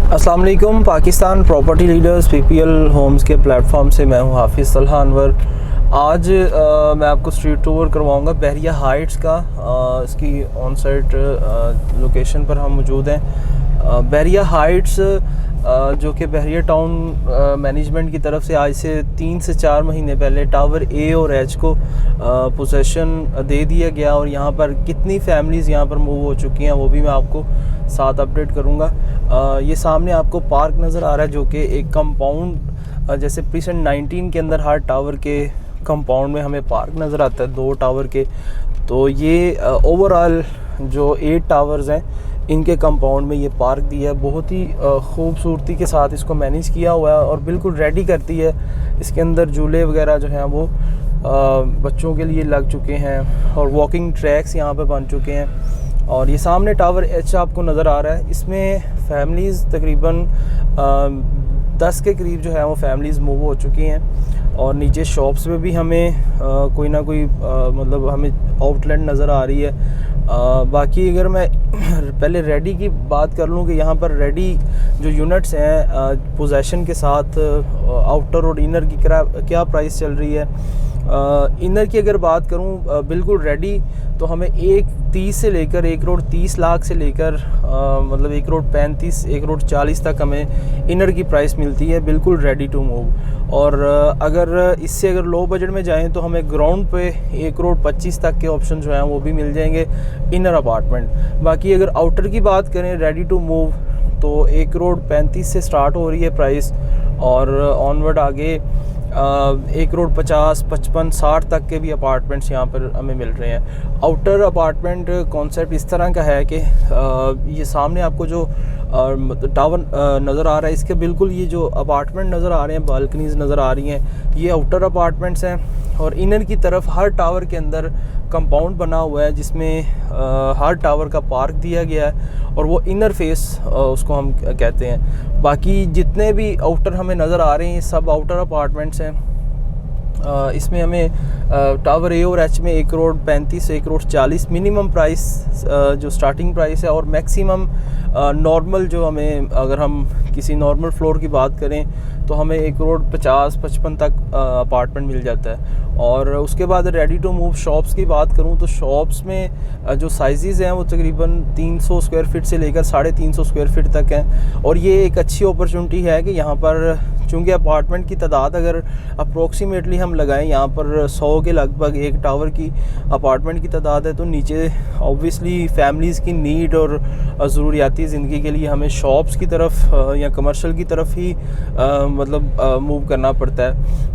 अस्सलाम वालेकुम। Pakistan property leaders PPL homes के प्लेटफॉर्म से मैं हूं हाफिज़ सलहा अनवर। आज मैं आपको स्ट्रीट टूर करवाऊंगा बहरिया हाइट्स का। इसकी ऑन साइट लोकेशन पर हम मौजूद हैं। बहरिया हाइट्स जो कि बहरिया टाउन मैनेजमेंट की तरफ से आज से 3 से 4 महीने पहले टावर ए और एच को पोजेसन दे दिया गया, और यहाँ पर कितनी फैमिलीज़ यहाँ पर मूव हो चुकी हैं वो भी मैं आपको साथ अपडेट करूँगा। ये सामने आपको पार्क नज़र आ रहा है, जो कि एक कंपाउंड जैसे प्रीसेंट 19 के अंदर हर टावर के कंपाउंड में हमें पार्क नज़र आता है 2 टावर के। तो ये ओवरऑल जो 8 टावर्स हैं इनके कंपाउंड में ये पार्क दिया है। बहुत ही खूबसूरती के साथ इसको मैनेज किया हुआ है और बिल्कुल रेडी करती है। इसके अंदर झूले वगैरह जो हैं वो बच्चों के लिए लग चुके हैं और वॉकिंग ट्रैक्स यहाँ पे बन चुके हैं। और ये सामने टावर एच आपको नज़र आ रहा है। इसमें फैमिलीज़ तकरीबन 10 के करीब जो है वो फैमिलीज़ मूव हो चुकी हैं, और नीचे शॉप्स में भी हमें कोई ना कोई मतलब हमें आउटलेट नज़र आ रही है। बाकी अगर मैं पहले रेडी की बात कर लूँ कि यहाँ पर रेडी जो यूनिट्स हैं पोजेसन के साथ आउटर और इनर की क्या प्राइस चल रही है। इनर की अगर बात करूँ बिल्कुल रेडी तो हमें 1.30 से लेकर 1,30,00,000 से लेकर मतलब 1,35,00,000 1,40,00,000 तक हमें इनर की प्राइस मिलती है बिल्कुल रेडी टू मूव। और अगर इससे अगर लो बजट में जाएं तो हमें ग्राउंड पे 1,25,00,000 तक के ऑप्शन जो हैं वो भी मिल जाएंगे इनर अपार्टमेंट। बाकी अगर आउटर की बात करें रेडी टू मूव तो 1,35,00,000 से स्टार्ट हो रही है प्राइस, और ऑनवर्ड आगे 1,50,00,000 55 60 तक के भी अपार्टमेंट्स यहाँ पर हमें मिल रहे हैं। आउटर अपार्टमेंट कॉन्सेप्ट इस तरह का है कि ये सामने आपको जो टावर नज़र आ रहा है इसके बिल्कुल ये जो अपार्टमेंट नज़र आ रहे हैं, बालकनीज़ नज़र आ रही हैं, ये आउटर अपार्टमेंट्स हैं। और इनर की तरफ हर टावर के अंदर कंपाउंड बना हुआ है जिसमें हर टावर का पार्क दिया गया है, और वो इनर फेस उसको हम कहते हैं। बाकी जितने भी आउटर हमें नज़र आ रहे हैं सब आउटर अपार्टमेंट्स हैं। इसमें हमें टावर ए और एच में 1,35,00,000 से 1,40,00,000 मिनिमम प्राइस जो स्टार्टिंग प्राइस है, और मैक्सिमम नॉर्मल जो हमें अगर हम किसी नॉर्मल फ्लोर की बात करें तो हमें 1,50,00,000 55 तक अपार्टमेंट मिल जाता है। और उसके बाद रेडी टू मूव शॉप्स की बात करूं तो शॉप्स में जो साइज़ हैं वो तकरीबन 300 स्क्वायर फीट से लेकर 350 स्क्वायर फीट तक हैं। और ये एक अच्छी अपॉर्चुनिटी है कि यहाँ पर चूँकि अपार्टमेंट की तादाद अगर अप्रोक्सीमेटली हम लगाएं यहाँ पर 100 के लगभग एक टावर की अपार्टमेंट की तादाद है, तो नीचे ऑब्वियसली फैमिलीज़ की नीड और ज़रूरियाती ज़िंदगी के लिए हमें शॉप्स की तरफ या कमर्शियल की तरफ ही मतलब मूव करना पड़ता है।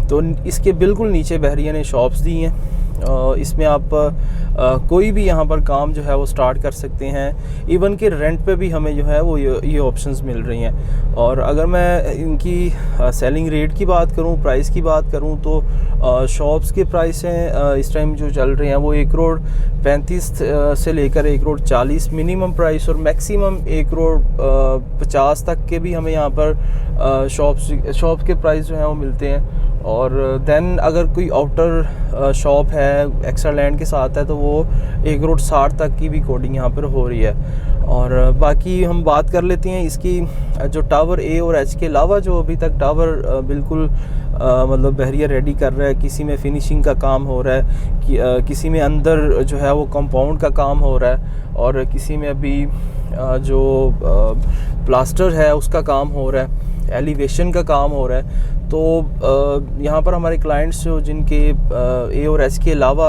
तो इसके बिल्कुल नीचे बहरिया ने शॉप्स दी हैं। इसमें आप कोई भी यहाँ पर काम जो है वो स्टार्ट कर सकते हैं। इवन कि रेंट पे भी हमें जो है वो ये ऑप्शंस मिल रही हैं। और अगर मैं इनकी सेलिंग रेट की बात करूँ, प्राइस की बात करूँ, तो शॉप्स के प्राइस हैं इस टाइम जो चल रहे हैं वो 1,35,00,000 से लेकर 1,40,00,000 मिनिमम प्राइस, और मैक्सिमम 1,50,00,000 तक के भी हमें यहाँ पर शॉप्स के प्राइस जो हैं वो मिलते हैं। और देन अगर कोई आउटर शॉप है एक्स्ट्रा लैंड के साथ है तो वो 1,60,00,000 तक की भी कोडिंग यहाँ पर हो रही है। और बाकी हम बात कर लेते हैं इसकी जो टावर ए और एच के अलावा जो अभी तक टावर बिल्कुल मतलब बहरिया रेडी कर रहा है। किसी में फिनिशिंग का काम हो रहा है, किसी में अंदर जो है वो कंपाउंड का काम हो रहा है, और किसी में अभी जो प्लास्टर है उसका काम हो रहा है, एलिवेशन का काम हो रहा है। तो यहाँ पर हमारे क्लाइंट्स जो जिनके ए और एच के अलावा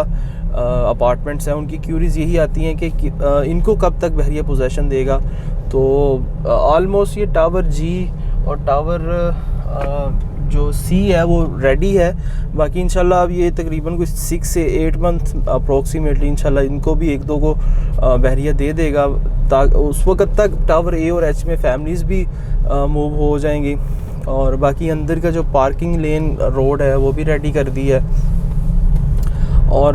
अपार्टमेंट्स हैं उनकी क्यूरीज यही आती हैं कि इनको कब तक बहरिया पोजेसन देगा। तो ऑलमोस्ट ये टावर जी और टावर जो सी है वो रेडी है। बाकी इंशाल्लाह अब ये तकरीबन कुछ 6 से 8 मंथ अप्रोक्सीमेटली इंशाल्लाह इनको भी 1-2 को बहरिया दे देगा, ताकि उस वक्त तक टावर ए और एच में फैमिलीज़ भी मूव हो जाएंगी। और बाकी अंदर का जो पार्किंग लेन रोड है वो भी रेडी कर दी है। और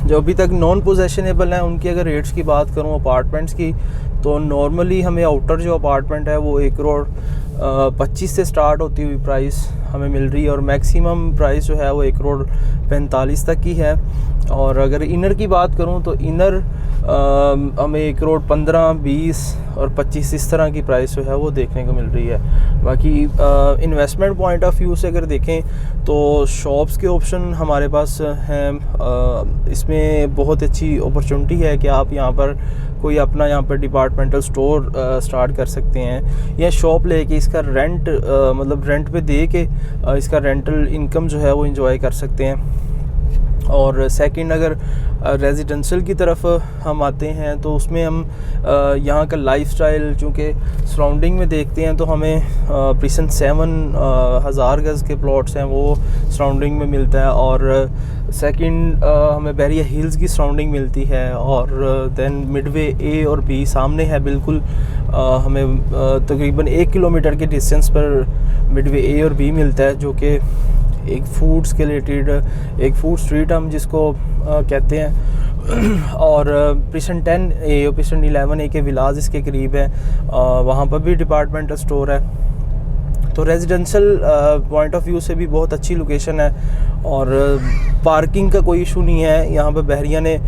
जो अभी तक नॉन पोजेशनेबल हैं उनकी अगर रेट्स की बात करूं अपार्टमेंट्स की, तो नॉर्मली हमें आउटर जो अपार्टमेंट है वो 25 से स्टार्ट होती हुई प्राइस हमें मिल रही है और मैक्सिमम प्राइस जो है वो 1,45 तक की है। और अगर इनर की बात करूं तो इनर हमें 1,15, 20 और 25 इस तरह की प्राइस जो है वो देखने को मिल रही है। बाकी इन्वेस्टमेंट पॉइंट ऑफ व्यू से अगर देखें तो शॉप्स के ऑप्शन हमारे पास हैं। इसमें बहुत अच्छी अपॉर्चुनिटी है कि आप यहाँ पर कोई अपना यहाँ पर डिपार्टमेंटल स्टोर स्टार्ट कर सकते हैं या शॉप लेके इसका रेंट मतलब रेंट पे दे के इसका रेंटल इनकम जो है वो एंजॉय कर सकते हैं। और सेकंड अगर रेजिडेंशियल की तरफ हम आते हैं तो उसमें हम यहाँ का लाइफस्टाइल चूँकि सराउंडिंग में देखते हैं तो हमें प्रिसन 7,000 गज़ के प्लॉट्स हैं वो सराउंडिंग में मिलता है। और सेकंड हमें बैरिया हिल्स की सराउंडिंग मिलती है और देन मिडवे ए और बी सामने है बिल्कुल। हमें तकरीबन 1 किलोमीटर के डिस्टेंस पर मिडवे ए और बी मिलता है, जो कि एक फूड्स के रिलेटेड एक फूड स्ट्रीट हम जिसको कहते हैं। और प्रिसन 10 ए और प्रिसन 11 ए के विलाज इसके करीब है, वहाँ पर भी डिपार्टमेंटल स्टोर है। तो रेजिडेंशियल पॉइंट ऑफ व्यू से भी बहुत अच्छी लोकेशन है और पार्किंग का कोई इशू नहीं है। यहाँ पर बहरिया ने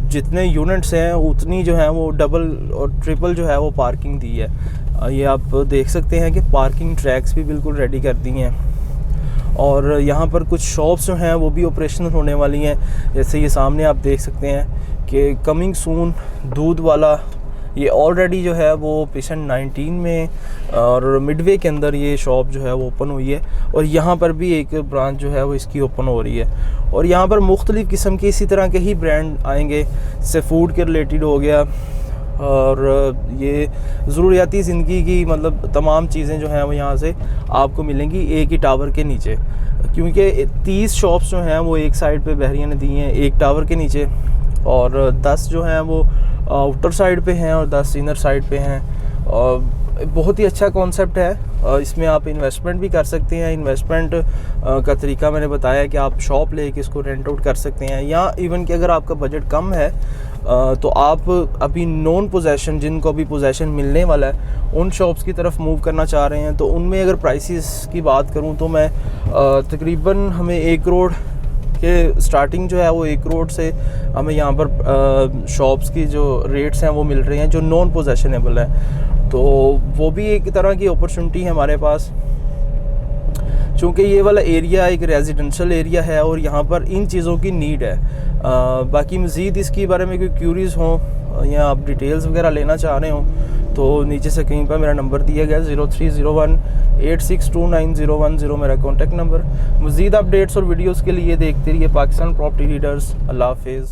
जितने यूनिट्स हैं उतनी जो है वो डबल और ट्रिपल जो है वो पार्किंग दी है। ये आप देख सकते हैं कि पार्किंग ट्रैक्स भी बिल्कुल रेडी कर दी हैं। और यहाँ पर कुछ शॉप्स जो हैं वो भी ऑपरेशनल होने वाली हैं, जैसे ये सामने आप देख सकते हैं कि कमिंग सून दूध वाला ये ऑलरेडी जो है वो प्रिसन 19 में और मिडवे के अंदर ये शॉप जो है वो ओपन हुई है और यहाँ पर भी एक ब्रांच जो है वो इसकी ओपन हो रही है। और यहाँ पर मुख्तलिफ़ किस्म के इसी तरह के ही ब्रांड आएंगे, जैसे फूड के रिलेटेड हो गया और ये ज़रूरियाती ज़िंदगी की मतलब तमाम चीज़ें जो हैं वो यहाँ से आपको मिलेंगी एक ही टावर के नीचे, क्योंकि 30 शॉप्स जो हैं वो एक साइड पे बहरिया ने दी हैं एक टावर के नीचे और 10 जो हैं वो आउटर साइड पे हैं और 10 इनर साइड पे हैं। और बहुत ही अच्छा कॉन्सेप्ट है, इसमें आप इन्वेस्टमेंट भी कर सकते हैं। इन्वेस्टमेंट का तरीका मैंने बताया कि आप शॉप लेके इसको रेंट आउट कर सकते हैं, या इवन कि अगर आपका बजट कम है तो आप अभी नॉन पोजेशन जिनको अभी पोजेशन मिलने वाला है उन शॉप्स की तरफ मूव करना चाह रहे हैं तो उनमें अगर प्राइसेस की बात करूं तो मैं तकरीबन हमें 1 करोड़ के स्टार्टिंग जो है वो 1 करोड़ से हमें यहाँ पर शॉप्स की जो रेट्स हैं वो मिल रहे हैं जो नॉन पोजेशनेबल है। तो वो भी एक तरह की अपॉर्चुनिटी है हमारे पास, चूँकि ये वाला एरिया एक रेजिडेंशियल एरिया है और यहाँ पर इन चीज़ों की नीड है। बाकी मज़ीद इसके बारे में कोई क्यूरीज हों या आप डिटेल्स वगैरह लेना चाह रहे हो तो नीचे से कहीं पर मेरा नंबर दिया गया 0301862910 मेरा कॉन्टैक्ट नंबर। मज़ीद अपडेट्स और वीडियोज़ के लिए देखते रहिए पाकिस्तान प्रॉपर्टी लीडर्स। अल्लाह हाफिज़।